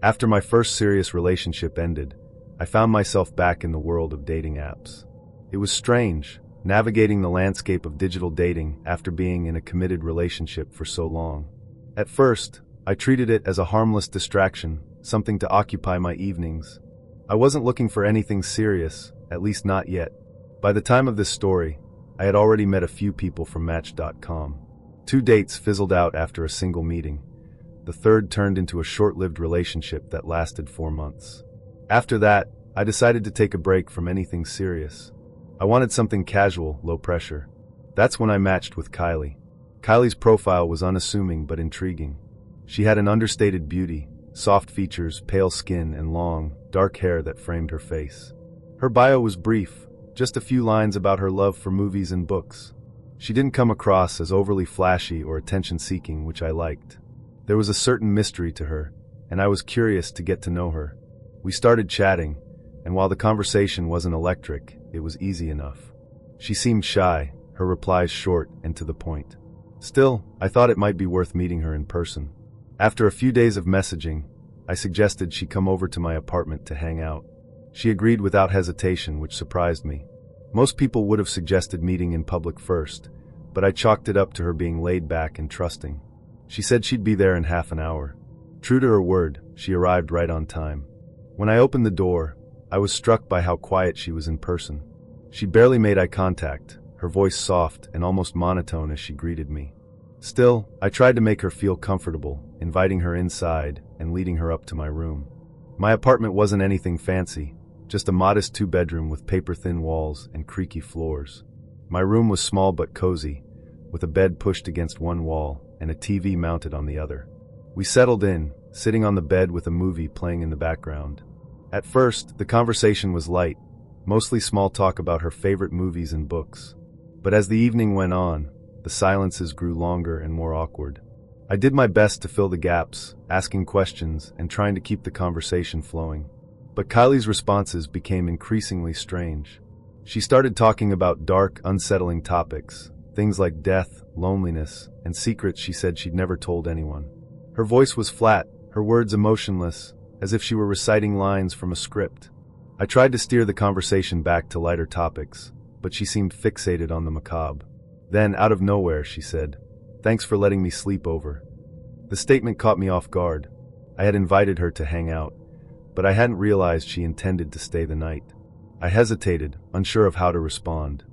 After my first serious relationship ended, I found myself back in the world of dating apps. It was strange, navigating the landscape of digital dating after being in a committed relationship for so long. At first, I treated it as a harmless distraction, something to occupy my evenings. I wasn't looking for anything serious, at least not yet. By the time of this story, I had already met a few people from Match.com. 2 dates fizzled out after a single meeting. The third turned into a short-lived relationship that lasted 4 months. After that, I decided to take a break from anything serious. I wanted something casual, low pressure. That's when I matched with Kylie. Kylie's profile was unassuming but intriguing. She had an understated beauty, soft features, pale skin, and long, dark hair that framed her face. Her bio was brief, just a few lines about her love for movies and books. She didn't come across as overly flashy or attention-seeking, which I liked. There was a certain mystery to her, and I was curious to get to know her. We started chatting, and while the conversation wasn't electric, it was easy enough. She seemed shy, her replies short and to the point. Still, I thought it might be worth meeting her in person. After a few days of messaging, I suggested she come over to my apartment to hang out. She agreed without hesitation, which surprised me. Most people would have suggested meeting in public first, but I chalked it up to her being laid back and trusting. She said she'd be there in half an hour. True to her word, she arrived right on time. When I opened the door, I was struck by how quiet she was in person. She barely made eye contact, her voice soft and almost monotone as she greeted me. Still, I tried to make her feel comfortable, inviting her inside and leading her up to my room. My apartment wasn't anything fancy, just a modest 2-bedroom with paper-thin walls and creaky floors. My room was small but cozy, with a bed pushed against one wall and a TV mounted on the other. We settled in, sitting on the bed with a movie playing in the background. At first, the conversation was light, mostly small talk about her favorite movies and books. But as the evening went on, the silences grew longer and more awkward. I did my best to fill the gaps, asking questions and trying to keep the conversation flowing. But Kylie's responses became increasingly strange. She started talking about dark, unsettling topics, things like death, loneliness, and secrets she said she'd never told anyone. Her voice was flat, her words emotionless, as if she were reciting lines from a script. I tried to steer the conversation back to lighter topics, but she seemed fixated on the macabre. Then, out of nowhere, she said, "Thanks for letting me sleep over." The statement caught me off guard. I had invited her to hang out, but I hadn't realized she intended to stay the night. I hesitated, unsure of how to respond.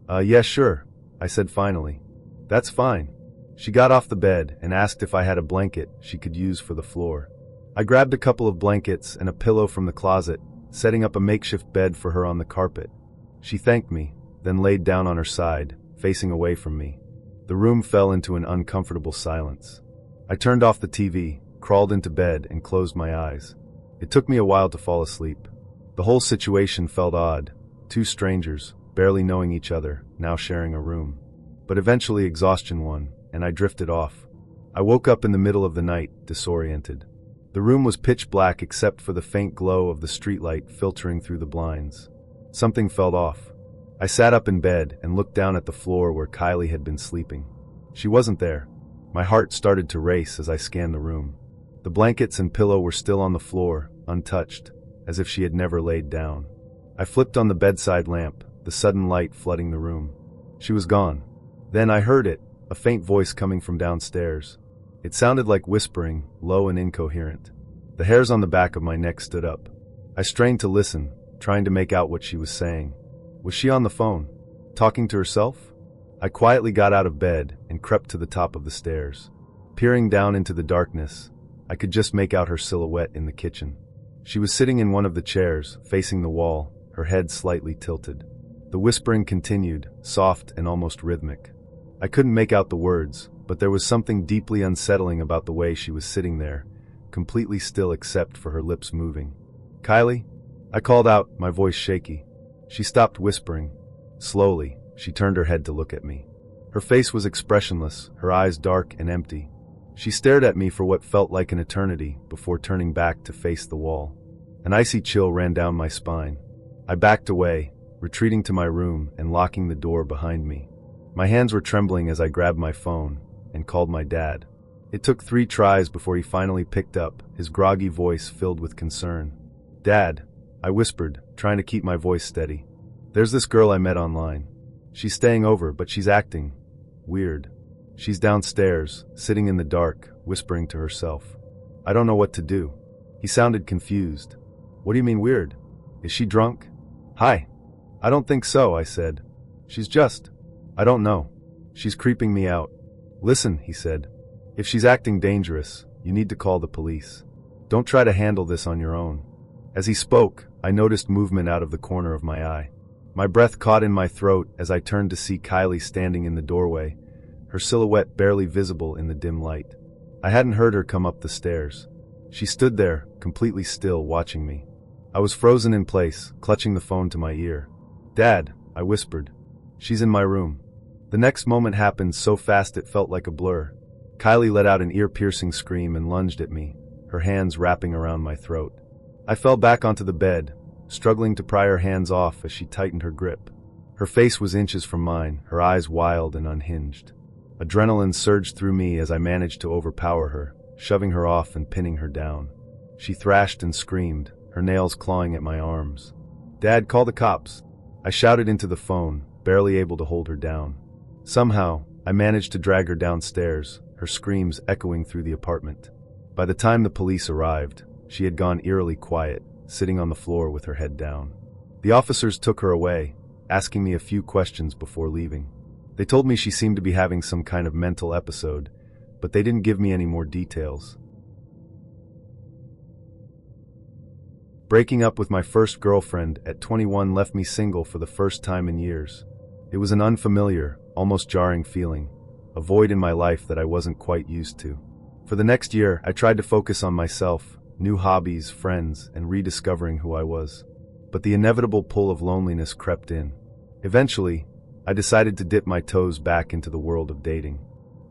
Yeah, sure," I said finally. "That's fine." She got off the bed and asked if I had a blanket she could use for the floor. I grabbed a couple of blankets and a pillow from the closet, setting up a makeshift bed for her on the carpet. She thanked me, then laid down on her side, facing away from me. The room fell into an uncomfortable silence. I turned off the TV, crawled into bed, and closed my eyes. It took me a while to fall asleep. The whole situation felt odd. 2 strangers, barely knowing each other, now sharing a room. But eventually exhaustion won, and I drifted off. I woke up in the middle of the night, disoriented. The room was pitch black except for the faint glow of the streetlight filtering through the blinds. Something felt off. I sat up in bed and looked down at the floor where Kylie had been sleeping. She wasn't there. My heart started to race as I scanned the room. The blankets and pillow were still on the floor, untouched, as if she had never laid down. I flipped on the bedside lamp, the sudden light flooding the room. She was gone. Then I heard it, a faint voice coming from downstairs. It sounded like whispering, low and incoherent. The hairs on the back of my neck stood up. I strained to listen, trying to make out what she was saying. Was she on the phone, talking to herself? I quietly got out of bed and crept to the top of the stairs. Peering down into the darkness, I could just make out her silhouette in the kitchen. She was sitting in one of the chairs, facing the wall, her head slightly tilted. The whispering continued, soft and almost rhythmic. I couldn't make out the words, but there was something deeply unsettling about the way she was sitting there, completely still except for her lips moving. "Kylie?" I called out, my voice shaky. She stopped whispering. Slowly, she turned her head to look at me. Her face was expressionless, her eyes dark and empty. She stared at me for what felt like an eternity before turning back to face the wall. An icy chill ran down my spine. I backed away, retreating to my room and locking the door behind me. My hands were trembling as I grabbed my phone and called my dad. It took 3 tries before he finally picked up, his groggy voice filled with concern. "Dad," I whispered, trying to keep my voice steady. "There's this girl I met online. She's staying over, but she's acting weird. She's downstairs, sitting in the dark, whispering to herself. I don't know what to do." He sounded confused. "What do you mean weird? Is she drunk?" "Hi." "I don't think so," I said. "She's just, I don't know. She's creeping me out." "Listen," he said. "If she's acting dangerous, you need to call the police. Don't try to handle this on your own." As he spoke, I noticed movement out of the corner of my eye. My breath caught in my throat as I turned to see Kylie standing in the doorway, her silhouette barely visible in the dim light. I hadn't heard her come up the stairs. She stood there, completely still, watching me. I was frozen in place, clutching the phone to my ear. "Dad," I whispered. "She's in my room." The next moment happened so fast it felt like a blur. Kylie let out an ear-piercing scream and lunged at me, her hands wrapping around my throat. I fell back onto the bed, struggling to pry her hands off as she tightened her grip. Her face was inches from mine, her eyes wild and unhinged. Adrenaline surged through me as I managed to overpower her, shoving her off and pinning her down. She thrashed and screamed, her nails clawing at my arms. "Dad, call the cops." I shouted into the phone, barely able to hold her down. Somehow, I managed to drag her downstairs, her screams echoing through the apartment. By the time the police arrived, she had gone eerily quiet, sitting on the floor with her head down. The officers took her away, asking me a few questions before leaving. They told me she seemed to be having some kind of mental episode, but they didn't give me any more details. Breaking up with my first girlfriend at 21 left me single for the first time in years. It was an unfamiliar, almost jarring feeling, a void in my life that I wasn't quite used to. For the next year, I tried to focus on myself, new hobbies, friends, and rediscovering who I was. But the inevitable pull of loneliness crept in. Eventually, I decided to dip my toes back into the world of dating.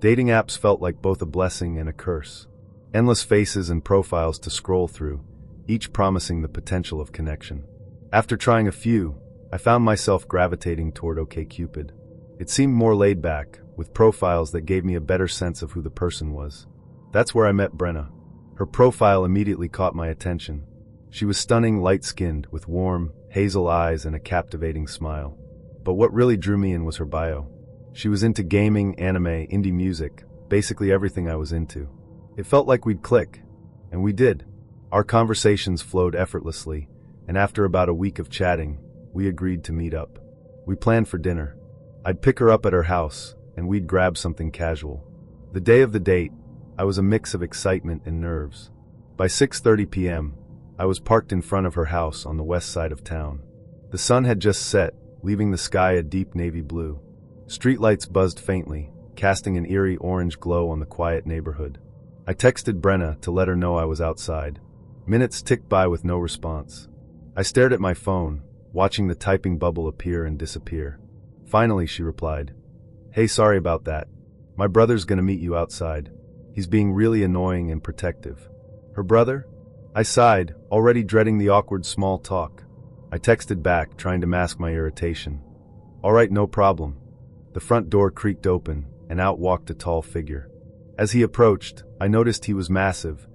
Dating apps felt like both a blessing and a curse. Endless faces and profiles to scroll through, each promising the potential of connection. After trying a few, I found myself gravitating toward OkCupid. It seemed more laid back, with profiles that gave me a better sense of who the person was. That's where I met Brenna. Her profile immediately caught my attention. She was stunning, light-skinned, with warm, hazel eyes and a captivating smile. But what really drew me in was her bio. She was into gaming, anime, indie music, basically everything I was into. It felt like we'd click, and we did. Our conversations flowed effortlessly, and after about a week of chatting, we agreed to meet up. We planned for dinner. I'd pick her up at her house, and we'd grab something casual. The day of the date, I was a mix of excitement and nerves. By 6:30 p.m., I was parked in front of her house on the west side of town. The sun had just set, leaving the sky a deep navy blue. Streetlights buzzed faintly, casting an eerie orange glow on the quiet neighborhood. I texted Brenna to let her know I was outside. Minutes ticked by with no response. I stared at my phone, watching the typing bubble appear and disappear. Finally, she replied, "Hey, sorry about that. My brother's gonna meet you outside. He's being really annoying and protective." Her brother? I sighed, already dreading the awkward small talk. I texted back, trying to mask my irritation. "All right, no problem." The front door creaked open, and out walked a tall figure. As he approached, I noticed he was massive,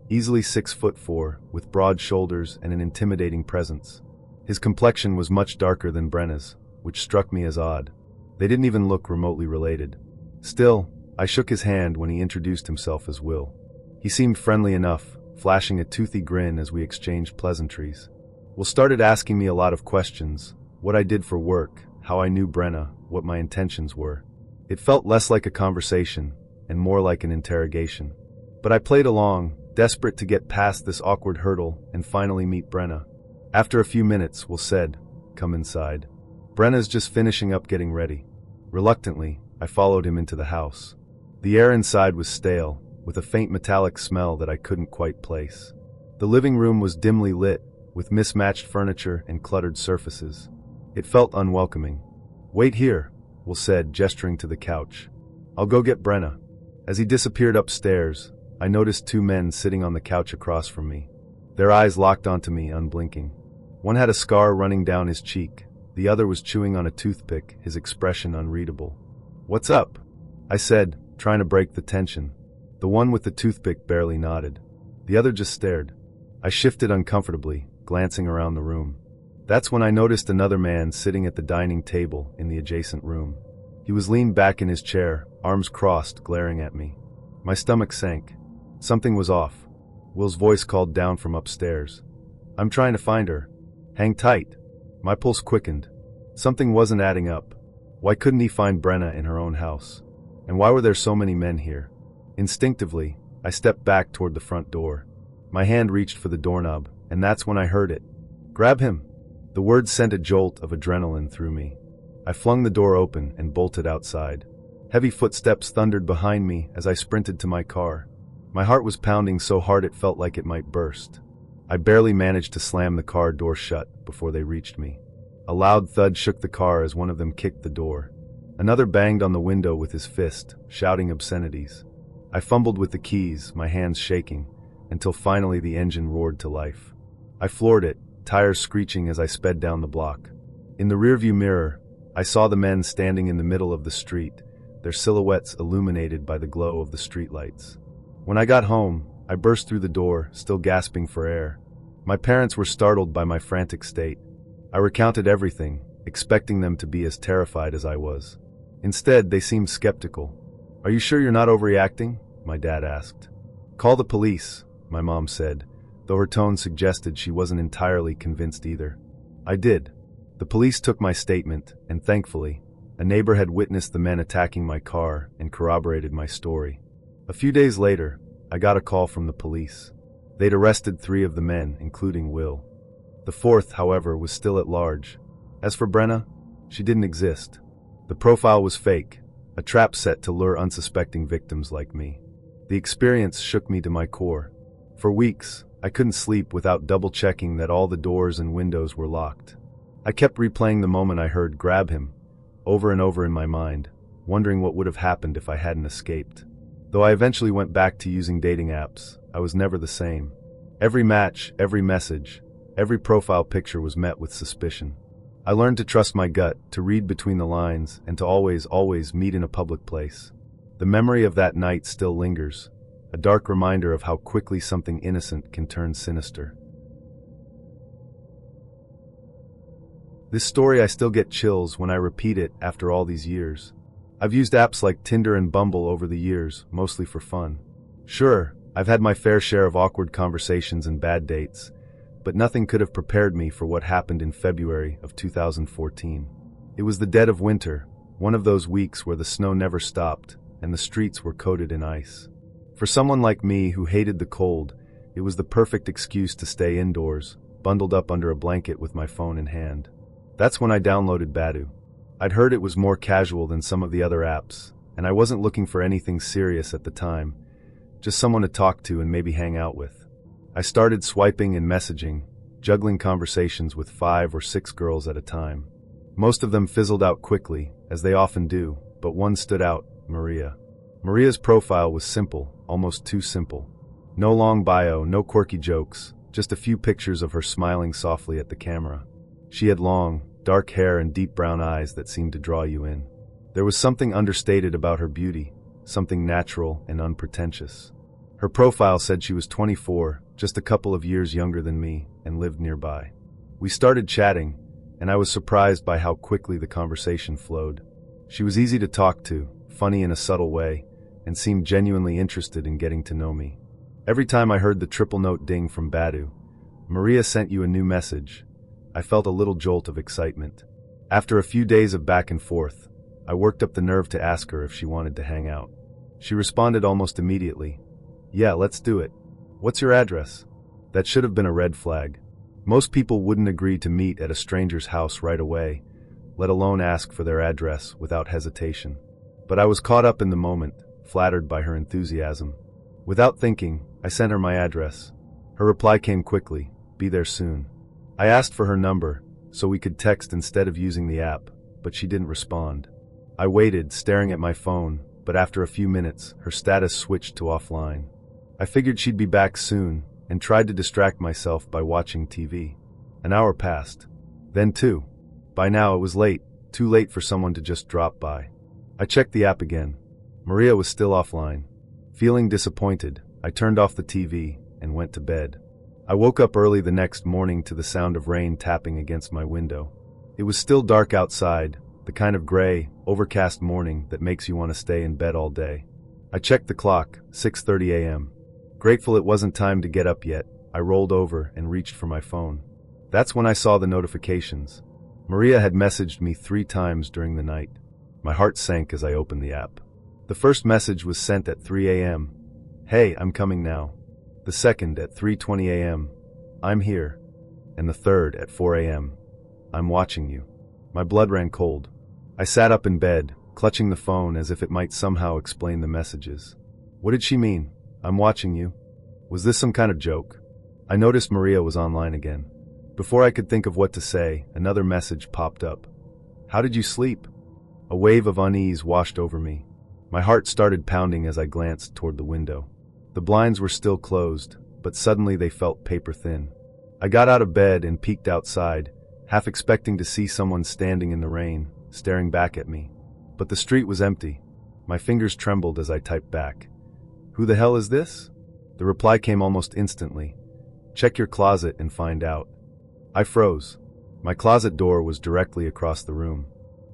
easily 6'4", with broad shoulders and an intimidating presence. His complexion was much darker than Brenna's, which struck me as odd. They didn't even look remotely related. Still, I shook his hand when he introduced himself as Will. He seemed friendly enough, flashing a toothy grin as we exchanged pleasantries. Will started asking me a lot of questions, what I did for work, how I knew Brenna, what my intentions were. It felt less like a conversation, and more like an interrogation. But I played along, desperate to get past this awkward hurdle and finally meet Brenna. After a few minutes, Will said, "Come inside." Brenna's just finishing up getting ready. Reluctantly, I followed him into the house. The air inside was stale, with a faint metallic smell that I couldn't quite place. The living room was dimly lit, with mismatched furniture and cluttered surfaces. It felt unwelcoming. "Wait here," Will said, gesturing to the couch. "I'll go get Brenna." As he disappeared upstairs, I noticed 2 men sitting on the couch across from me. Their eyes locked onto me, unblinking. One had a scar running down his cheek. The other was chewing on a toothpick, his expression unreadable. "What's up?" I said, trying to break the tension. The The one with the toothpick barely nodded. The other just stared. I shifted uncomfortably, glancing around the room. That's when I noticed another man sitting at the dining table in the adjacent room. He was leaned back in his chair, arms crossed, glaring at me. My stomach sank. Something was off. Will's voice called down from upstairs. "I'm trying to find her. Hang tight." My pulse quickened. Something wasn't adding up. Why couldn't he find Brenna in her own house? And why were there so many men here? Instinctively, I stepped back toward the front door. My hand reached for the doorknob, and that's when I heard it. "Grab him!" The word sent a jolt of adrenaline through me. I flung the door open and bolted outside. Heavy footsteps thundered behind me as I sprinted to my car. My heart was pounding so hard it felt like it might burst. I barely managed to slam the car door shut before they reached me. A loud thud shook the car as one of them kicked the door. Another banged on the window with his fist, shouting obscenities. I fumbled with the keys, my hands shaking, until finally the engine roared to life. I floored it, tires screeching as I sped down the block. In the rearview mirror, I saw the men standing in the middle of the street, their silhouettes illuminated by the glow of the streetlights. When I got home, I burst through the door, still gasping for air. My parents were startled by my frantic state. I recounted everything, expecting them to be as terrified as I was. Instead, they seemed skeptical. "Are you sure you're not overreacting?" my dad asked. "Call the police," my mom said, though her tone suggested she wasn't entirely convinced either. I did. The police took my statement, and thankfully, a neighbor had witnessed the men attacking my car and corroborated my story. A few days later, I got a call from the police. They'd arrested 3 of the men, including Will. The 4th, however, was still at large. As for Brenna, she didn't exist. The profile was fake, a trap set to lure unsuspecting victims like me. The experience shook me to my core. For weeks, I couldn't sleep without double-checking that all the doors and windows were locked. I kept replaying the moment I heard "grab him" over and over in my mind, wondering what would have happened if I hadn't escaped. Though I eventually went back to using dating apps, I was never the same. Every match, every message, every profile picture was met with suspicion. I learned to trust my gut, to read between the lines, and to always meet in a public place. The memory of that night still lingers, a dark reminder of how quickly something innocent can turn sinister. This story, I still get chills when I repeat it after all these years. I've used apps like Tinder and Bumble over the years, mostly for fun. Sure, I've had my fair share of awkward conversations and bad dates, but nothing could have prepared me for what happened in February of 2014. It was the dead of winter, one of those weeks where the snow never stopped and the streets were coated in ice. For someone like me who hated the cold, it was the perfect excuse to stay indoors, bundled up under a blanket with my phone in hand. That's when I downloaded Badoo. I'd heard it was more casual than some of the other apps, and I wasn't looking for anything serious at the time, just someone to talk to and maybe hang out with. I started swiping and messaging, juggling conversations with 5 or 6 girls at a time. Most of them fizzled out quickly, as they often do, but one stood out, Maria. Maria's profile was simple, almost too simple. No long bio, no quirky jokes, just a few pictures of her smiling softly at the camera. She had long, dark hair and deep brown eyes that seemed to draw you in. There was something understated about her beauty, something natural and unpretentious. Her profile said she was 24, just a couple of years younger than me, and lived nearby. We started chatting, and I was surprised by how quickly the conversation flowed. She was easy to talk to, funny in a subtle way, and seemed genuinely interested in getting to know me. Every time I heard the triple note ding from Badoo, "Maria sent you a new message," I felt a little jolt of excitement. After a few days of back and forth, I worked up the nerve to ask her if she wanted to hang out. She responded almost immediately, "Yeah, let's do it. What's your address?" That should have been a red flag. Most people wouldn't agree to meet at a stranger's house right away, let alone ask for their address without hesitation. But I was caught up in the moment, flattered by her enthusiasm. Without thinking, I sent her my address. Her reply came quickly, "Be there soon." I asked for her number, so we could text instead of using the app, but she didn't respond. I waited, staring at my phone, but after a few minutes, her status switched to offline. I figured she'd be back soon, and tried to distract myself by watching TV. An hour passed. Then 2. By now it was late, too late for someone to just drop by. I checked the app again. Maria was still offline. Feeling disappointed, I turned off the TV and went to bed. I woke up early the next morning to the sound of rain tapping against my window. It was still dark outside, the kind of gray, overcast morning that makes you want to stay in bed all day. I checked the clock, 6:30 a.m. Grateful it wasn't time to get up yet, I rolled over and reached for my phone. That's when I saw the notifications. Maria had messaged me 3 times during the night. My heart sank as I opened the app. The first message was sent at 3 a.m. "Hey, I'm coming now." The second at 3:20 a.m. "I'm here." And the third at 4 a.m. "I'm watching you." My blood ran cold. I sat up in bed, clutching the phone as if it might somehow explain the messages. What did she mean? "I'm watching you"? Was this some kind of joke? I noticed Maria was online again. Before I could think of what to say, another message popped up. "How did you sleep?" A wave of unease washed over me. My heart started pounding as I glanced toward the window. The blinds were still closed, but suddenly they felt paper thin. I got out of bed and peeked outside, half expecting to see someone standing in the rain, staring back at me. But the street was empty. My fingers trembled as I typed back, "Who the hell is this?" The reply came almost instantly. "Check your closet and find out." I froze. My closet door was directly across the room.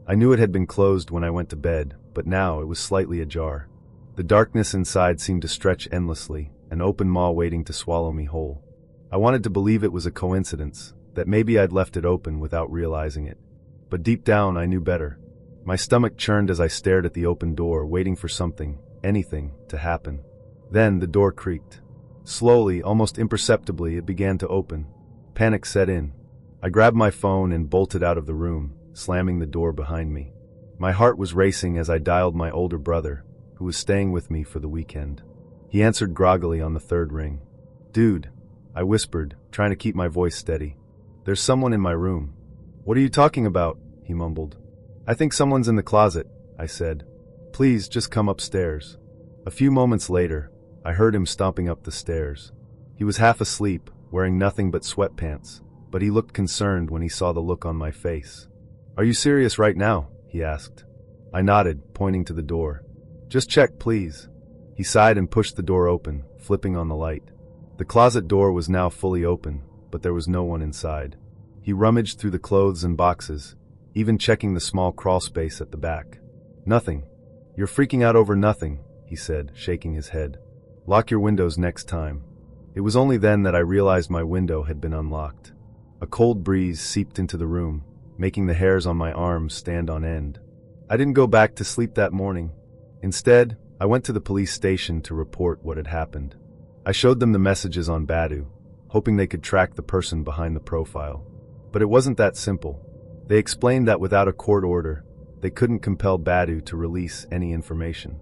I knew it had been closed when I went to bed, but now it was slightly ajar. The darkness inside seemed to stretch endlessly, an open maw waiting to swallow me whole. I wanted to believe it was a coincidence, that maybe I'd left it open without realizing it. But deep down I knew better. My stomach churned as I stared at the open door, waiting for something, anything, to happen. Then the door creaked. Slowly, almost imperceptibly, it began to open. Panic set in. I grabbed my phone and bolted out of the room, slamming the door behind me. My heart was racing as I dialed my older brother, who was staying with me for the weekend. He answered groggily on the third ring. "Dude," I whispered, trying to keep my voice steady. "There's someone in my room." "What are you talking about?" he mumbled. "I think someone's in the closet," I said. "Please, just come upstairs." A few moments later, I heard him stomping up the stairs. He was half asleep, wearing nothing but sweatpants, but he looked concerned when he saw the look on my face. "Are you serious right now?" he asked. I nodded, pointing to the door. "Just check, please." He sighed and pushed the door open, flipping on the light. The closet door was now fully open, but there was no one inside. He rummaged through the clothes and boxes, even checking the small crawl space at the back. "Nothing. You're freaking out over nothing," he said, shaking his head. "Lock your windows next time." It was only then that I realized my window had been unlocked. A cold breeze seeped into the room, making the hairs on my arms stand on end. I didn't go back to sleep that morning. Instead, I went to the police station to report what had happened. I showed them the messages on Badu, hoping they could track the person behind the profile. But it wasn't that simple. They explained that without a court order, they couldn't compel Badu to release any information.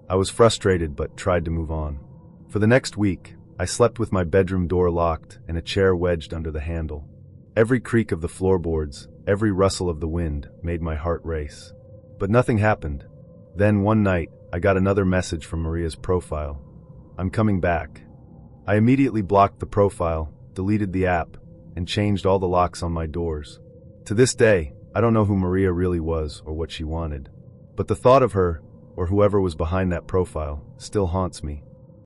I was frustrated but tried to move on. For the next week, I slept with my bedroom door locked and a chair wedged under the handle. Every creak of the floorboards, every rustle of the wind made my heart race. But nothing happened. Then one night, I got another message from Maria's profile. "I'm coming back." I immediately blocked the profile, deleted the app, and changed all the locks on my doors. To this day, I don't know who Maria really was or what she wanted. But the thought of her, or whoever was behind that profile, still haunts me.